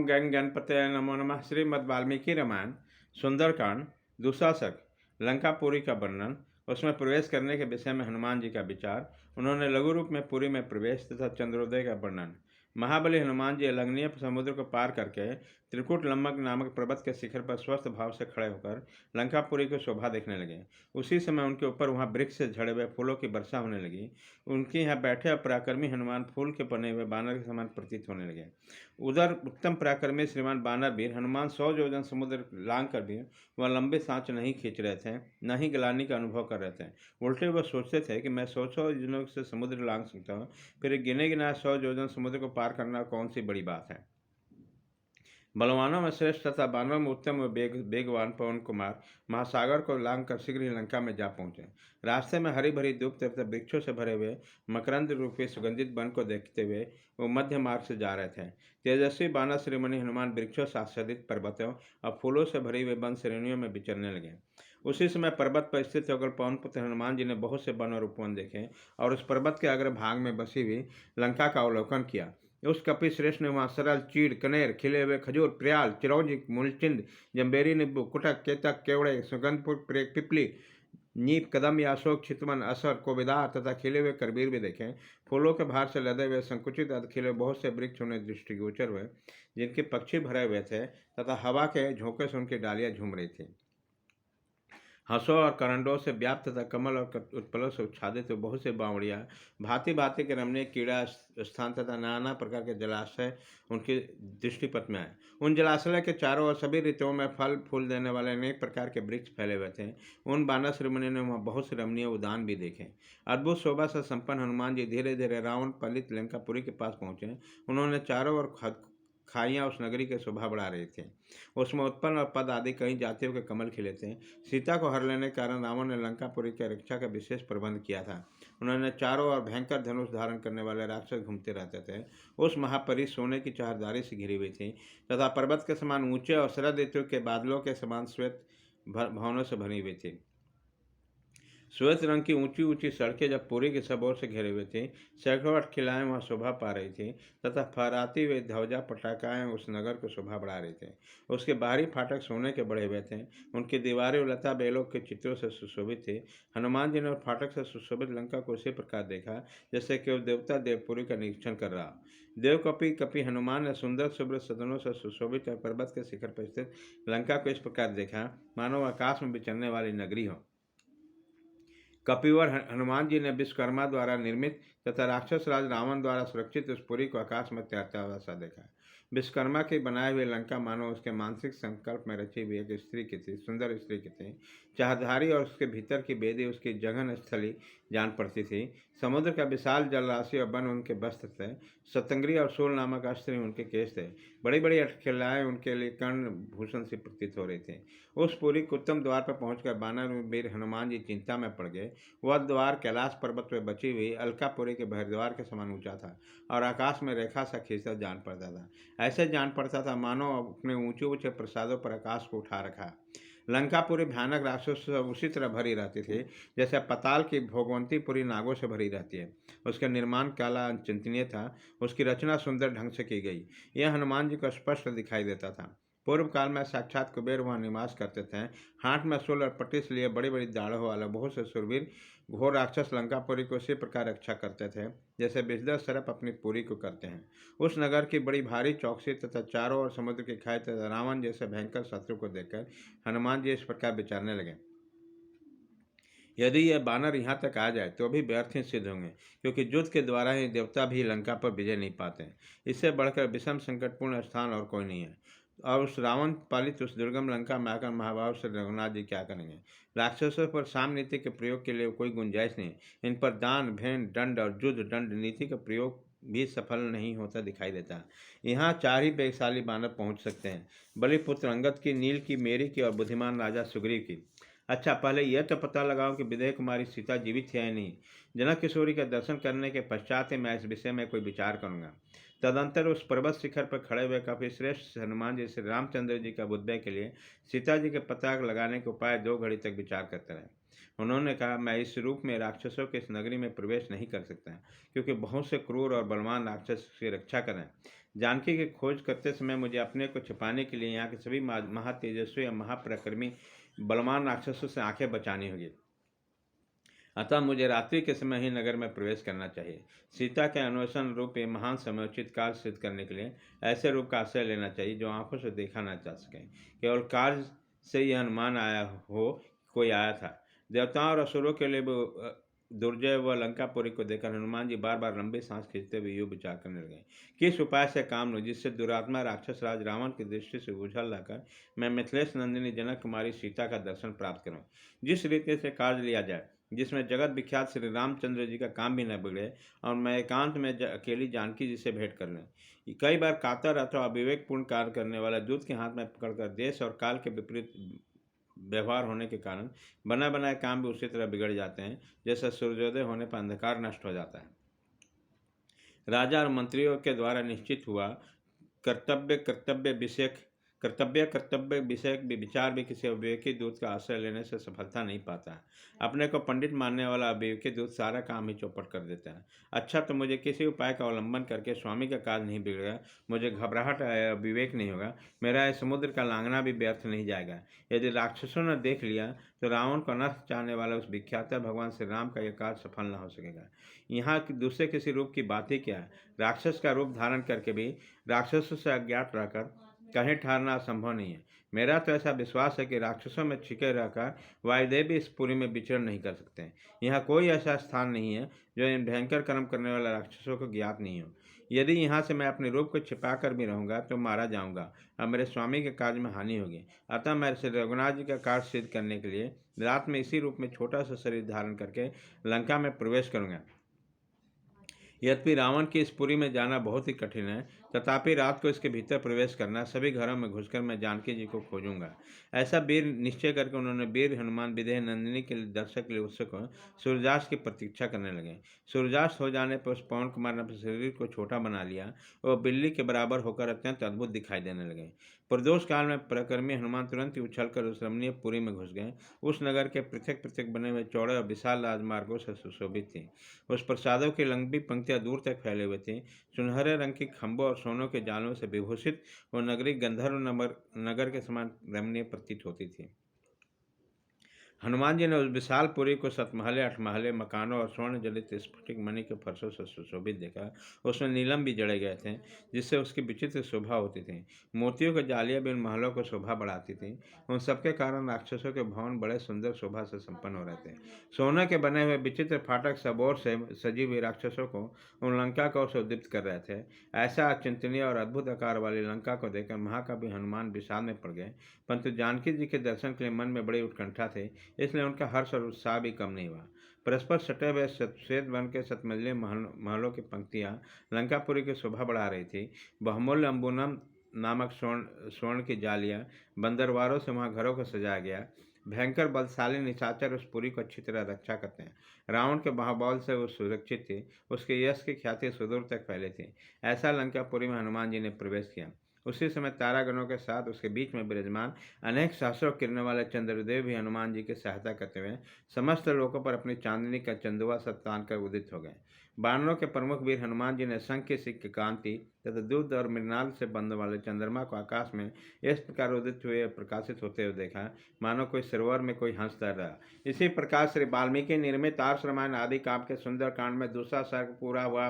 गंग गणपतये नमो नमः। श्रीमद् वाल्मीकि रामायण सुंदरकांड दुशासक लंकापुरी का वर्णन, उसमें प्रवेश करने के विषय में हनुमान जी का विचार, उन्होंने लघु रूप में पुरी में प्रवेश तथा चंद्रोदय का वर्णन। महाबली हनुमान जी अलंघनीय समुद्र को पार करके त्रिकुट लम्बक नामक पर्वत के शिखर पर स्वस्थ भाव से खड़े होकर लंकापुरी को शोभा देखने लगे। उसी समय उनके ऊपर वहां वृक्ष से झड़े हुए फूलों की वर्षा होने लगी। उनके यहाँ बैठे पराक्रमी हनुमान फूल के बने हुए बानर के समान प्रतीत होने लगे। उधर उत्तम पराक्रमी श्रीमान बानर वीर हनुमान 100 योजन समुद्र लांग कर भी वह लंबे सांस नहीं खींच रहे थे, न ही ग्लानि का अनुभव कर रहे थे। उल्टे वह सोचते थे कि मैं 100 योजनों से समुद्र लांग सकता हूँ, फिर गिने गिनाए 100 योजन समुद्र को पार करना कौन सी बड़ी बात है। बलवानों में श्रेष्ठ तथा बानरों में उत्तम व वेगवान पवन कुमार महासागर को लांग कर शीघ्र ही लंका में जा पहुंचे। रास्ते में हरी भरी धूप तथा वृक्षों से भरे हुए मकरंद रूपी सुगंधित वन को देखते हुए वो मध्य मार्ग से जा रहे थे। तेजस्वी बानर श्रीमणि हनुमान वृक्षों से आच्छादित पर्वतों और फूलों से भरी हुए वन श्रेणियों में विचरने लगे। उसी समय पर्वत पर स्थित होकर पवन पुत्र हनुमान जी ने बहुत से वन और उपवन देखे और उस पर्वत के अग्रभाग में बसी हुई लंका का अवलोकन किया। उस कपि श्रेष्ठ ने वहाँ सरल, चीड़, कनेर, खिले हुए खजूर, प्रियाल, चिरौंजी, मूलचिंद, जम्बेरी, नींबू, कुटक, केतक, केवड़े, सुगंधपुर, पिपली, नीप, कदम, याशोक, चितवन, असर, कोविदार तथा खिले हुए करबीर भी देखे। फूलों के भार से लदे हुए संकुचित खिले बहुत से वृक्ष उन्हें दृष्टिगोचर हुए, जिनके पक्षी भरे हुए थे तथा हवा के झोंके से उनकी डालियां झूम रही थी। हंसों और करंडों से व्याप्त तथा कमल और उत्पलों से उच्छादित बहुत से बावड़ियाँ, भांति भांति के रमणीय क्रीड़ा स्थान तथा नाना प्रकार के जलाशय उनकी दृष्टिपथ में आए। उन जलाशय के चारों ओर सभी ऋतुओं में फल फूल देने वाले अनेक प्रकार के वृक्ष फैले हुए थे। उन बानर श्रीमुनि ने वहाँ बहुत से रमणीय उद्यान भी देखे। अद्भुत शोभा से संपन्न हनुमान जी धीरे धीरे रावण पालित लंकापुरी के पास पहुंचे। उन्होंने चारों ओर खाइयाँ उस नगरी के शोभा बढ़ा रही थी। उसमें उत्पन्न और पद आदि कई जातियों के कमल खिले थे। सीता को हर लेने के कारण रावण ने लंकापुरी की रक्षा का विशेष प्रबंध किया था। उन्होंने चारों ओर भयंकर धनुष धारण करने वाले राक्षस घूमते रहते थे। उस महापरी सोने की चारदारी से घिरी हुई थी तथा पर्वत के समान ऊंचे और शरद ऋतु के बादलों के समान श्वेत भवनों से भरी हुई थी। श्वेत रंग की ऊंची ऊंची सड़कें जब पुरी के सब ओर से घिरे हुए थी, सैकड़ों अटखिलाएं वहां शोभा पा रही थी तथा फहराती हुई ध्वजा पटाखाएं उस नगर को शोभा बढ़ा रही थी। उसके बाहरी फाटक सोने के बड़े हुए थे, उनकी दीवारें लता बेलों के चित्रों से सुशोभित थी। हनुमान जी ने फाटक से सुशोभित लंका को उसी प्रकार देखा जैसे कि वह देवता देवपुरी का निरीक्षण कर रहा। देव कपि कपि हनुमान ने सुंदर शुभ्र सदनों से सुशोभित और पर्वत के शिखर पर स्थित लंका को इस प्रकार देखा मानो आकाश में विचरने वाली नगरी हो। कपिवर हनुमान जी ने विश्वकर्मा द्वारा निर्मित तथा राक्षस राज रावण द्वारा सुरक्षित उस पुरी को आकाश में तैरता हुआ सा देखा। विश्वकर्मा की बनाए हुए लंका मानो उसके मानसिक संकल्प में रची हुई एक स्त्री की थी, सुंदर स्त्री की थी। चाहधारी और उसके भीतर की बेदी उसकी जघन स्थली जान पड़ती थी। समुद्र का विशाल जलराशि और वन उनके वस्त्र थे। सतंगरी और शूल नामक अस्त्र उनके केश थे। बड़ी बड़ी अटखिलाएं उनके लिए कर्ण भूषण से प्रतीत हो रही थी। उस पुरी के उत्तम द्वार पर पहुंचकर बानर वीर हनुमान जी चिंता में पड़ गए। वह द्वार कैलाश पर्वत पर बची हुई अलकापुरी के बहिर्द्वार के समान ऊंचा था और आकाश में रेखा सा खींचता जान पड़ता था। ऐसे जान पड़ता था मानो अपने ऊंचे ऊंचे प्रसादों पर आकाश को उठा रखा। लंकापुरी भयानक राक्षसों से उसी तरह भरी रहती थी जैसे पताल की भोगवंतीपुरी नागों से भरी रहती है। उसका निर्माण काला चिंतनीय था, उसकी रचना सुंदर ढंग से की गई। यह हनुमान जी को स्पष्ट दिखाई देता था। पूर्व काल में साक्षात कुबेर वहाँ निवास करते थे। हाथ में शूल और पट्टिस लिए बड़ी बड़ी दाढ़ों वाला बहुत से सुरवीर घोर राक्षस लंकापुरी को उसी प्रकार रक्षा करते थे जैसे विषधर सर्प अपनी पुरी को करते हैं। उस नगर की बड़ी भारी चौकसी तथा चारों ओर समुद्र की खाई तथा रावण जैसे भयंकर शत्रु को देखकर हनुमान जी इस प्रकार विचारने लगे, यदि यह बानर यहाँ तक आ जाए तो भी व्यर्थ ही सिद्ध होंगे, क्योंकि युद्ध के द्वारा ही देवता भी लंका पर विजय नहीं पाते। इससे बढ़कर विषम संकटपूर्ण स्थान और कोई नहीं है। और उस रावण पालित उस दुर्गम लंका में आकर महाभाव से रघुनाथ जी क्या करेंगे। राक्षसों पर साम नीति के प्रयोग के लिए कोई गुंजाइश नहीं। इन पर दान भेंट दंड और युद्ध दंड नीति का प्रयोग भी सफल नहीं होता दिखाई देता। यहाँ 4 ही वेगशाली बानर पहुँच सकते हैं, बलिपुत्र अंगद की, नील की, मेरी की और बुद्धिमान राजा सुग्रीव की। अच्छा, पहले यह तो पता लगाओ कि विदेह कुमारी सीता जीवित है या नहीं। जनक किशोरी का दर्शन करने के पश्चात ही मैं इस विषय में कोई विचार करूंगा। तदंतर उस पर्वत शिखर पर खड़े हुए काफी श्रेष्ठ हनुमान जी श्री रामचंद्र जी का बुद्धि के लिए सीता जी के पता लगाने के उपाय 2 घड़ी तक विचार करते रहे। उन्होंने कहा, मैं इस रूप में राक्षसों के इस नगरी में प्रवेश नहीं कर सकता, क्योंकि बहुत से क्रूर और बलवान राक्षस की रक्षा करें। जानकी की खोज करते समय मुझे अपने को छिपाने के लिए यहाँ के सभी महातेजस्वी और महापराक्रमी बलवान राक्षसों से आंखें बचानी होगी। अतः मुझे रात्रि के समय ही नगर में प्रवेश करना चाहिए। सीता के अन्वेषण रूप ये महान समयोचित कार्य सिद्ध करने के लिए ऐसे रूप का आश्रय लेना चाहिए जो आंखों से देखा न जा सके। केवल कार्य से यह अनुमान आया हो कोई आया था। देवताओं और असुरों के लिए दुर्जय व लंकापुरी को देखकर हनुमान जी बार बार लंबी सांस खींचते हुए यूँ विचार करने लगे, किस उपाय से काम लूँ जिससे दुरात्मा राक्षस राज रावण की दृष्टि से उछल लाकर मैं मिथिलेश नंदिनी जनक कुमारी सीता का दर्शन प्राप्त करूँ। जिस रीति से कार्य लिया जाए जिसमें जगत विख्यात श्री रामचंद्र जी का काम भी न बिगड़े और मैं एकांत में अकेली जानकी जी से भेंट कर लें। कई बार कातर अथवा अविवेकपूर्ण कार्य करने वाला दूत के हाथ में पकड़कर देश और काल के विपरीत व्यवहार होने के कारण बना बनाए काम भी उसी तरह बिगड़ जाते हैं जैसा सूर्योदय होने पर अंधकार नष्ट हो जाता है। राजा और मंत्रियों के द्वारा निश्चित हुआ कर्तव्य विषय विचार भी किसी अविवेकी दूत का आश्रय लेने से सफलता नहीं पाता। अपने को पंडित मानने वाला अविवेकी दूत सारा काम ही चौपट कर देता है। अच्छा, तो मुझे किसी उपाय का अवलंबन करके स्वामी का कार्य नहीं बिगड़ेगा, मुझे घबराहट या विवेक नहीं होगा, मेरा इस समुद्र का लांघना भी व्यर्थ नहीं जाएगा। यदि राक्षसों ने देख लिया तो रावण को अनर्थ चाहने वाला उस विख्यात भगवान श्री राम का यह कार्य सफल न हो सकेगा। यहाँ दूसरे किसी रूप की बात ही क्या है। राक्षस का रूप धारण करके भी राक्षसों से अज्ञात रहकर कहीं ठहरना असंभव नहीं है। मेरा तो ऐसा विश्वास है कि राक्षसों में छिके रहकर वायुदेव भी इस पुरी में विचरण नहीं कर सकते हैं। यहाँ कोई ऐसा स्थान नहीं है जो इन भयंकर कर्म करने वाले राक्षसों को ज्ञात नहीं हो। यदि यहाँ से मैं अपने रूप को छिपा कर भी रहूँगा तो मारा जाऊँगा और मेरे स्वामी के कार्य में हानि होगी। अतः मैं श्री रघुनाथ जी का कार्य सिद्ध करने के लिए रात में इसी रूप में छोटा सा शरीर धारण करके लंका में प्रवेश करूँगा। यद्यपि रावण की इस पुरी में जाना बहुत ही कठिन है, तथापि रात को इसके भीतर प्रवेश करना, सभी घरों में घुसकर मैं जानकी जी को खोजूंगा। ऐसा वीर निश्चय करके उन्होंने वीर हनुमान विदेह नंदिनी के दर्शक के लिए उत्सुक हो सूर्यास्त की प्रतीक्षा करने लगे। सूर्यास्त हो जाने पर उस पवन कुमार ने अपने शरीर को छोटा बना लिया। वह बिल्ली के बराबर होकर अत्यंत अद्भुत दिखाई देने लगे। प्रदोष काल में पराक्रमी हनुमान तुरंत ही उछलकर उस रमणीय पुरी में घुस गए। उस नगर के पृथक पृथक बने हुए चौड़े और विशाल राजमार्गों से सुशोभित थी। उस प्रसादों की लंबी पंक्तियां दूर तक फैले हुए थी। सुनहरे रंग की खंभों और सोनों के जालों से विभूषित वो नगरी गंधर्व नगर के समान रमणीय प्रतीत होती थी। हनुमान जी ने उस विशाल पुरी को सतमहले अठमहले मकानों और स्वर्ण जलित स्फटिक मणि के फर्शों से सुशोभित देखा। उसमें नीलम भी जड़े गए थे जिससे उसकी विचित्र शोभा होती थी। मोतियों की जालियां भी उन महलों को शोभा बढ़ाती थी। उन सबके कारण राक्षसों के भवन बड़े सुंदर शोभा से संपन्न हो रहे थे। सोने के बने हुए विचित्र फाटक सबोर से सजी हुई राक्षसों को उन लंका को उद्दीप्त कर रहे थे। ऐसा अचिंतनीय और अद्भुत आकार वाली लंका को देखकर महाकवि हनुमान विषाद में पड़ गए, परंतु जानकी जी के दर्शन के लिए मन में बड़ी उत्कंठा थी, इसलिए उनका हर्ष और उत्साह भी कम नहीं हुआ। परस्पर सटे हुए श्वेत वन के सतमंजिले महलों की पंक्तियां लंकापुरी की शोभा बढ़ा रही थी। बहुमूल्य अम्बुनम नामक स्वर्ण की जालियां बंदरवारों से वहां घरों को सजाया गया। भयंकर बलशाली निशाचर उस पुरी को अच्छी तरह रक्षा करते हैं। रावण के महाबल से वो सुरक्षित थी। उसके यश की ख्याति सुदूर तक फैली थी। ऐसा लंकापुरी में हनुमान जी ने प्रवेश किया। उसी समय तारागणों के साथ उसके बीच में विराजमान अनेक सहस्रों किरणों वाले चंद्रदेव भी हनुमान जी की सहायता करते हुए समस्त लोकों पर अपनी चांदनी का चंदुआ सा तान कर उदित हो गए। बानरों के प्रमुख वीर हनुमान जी ने शंख की सिक्क कांति तथा दूध और मृणाल से बंद वाले चंद्रमा को आकाश में इस प्रकार उदित हुए प्रकाशित होते हुए देखा मानो कोई सरोवर में कोई हंस तैर रहा। इसी प्रकार श्री वाल्मीकि निर्मित आर्ष रामायण आदि काव्य के सुंदर कांड में दूसरा सर्ग पूरा हुआ।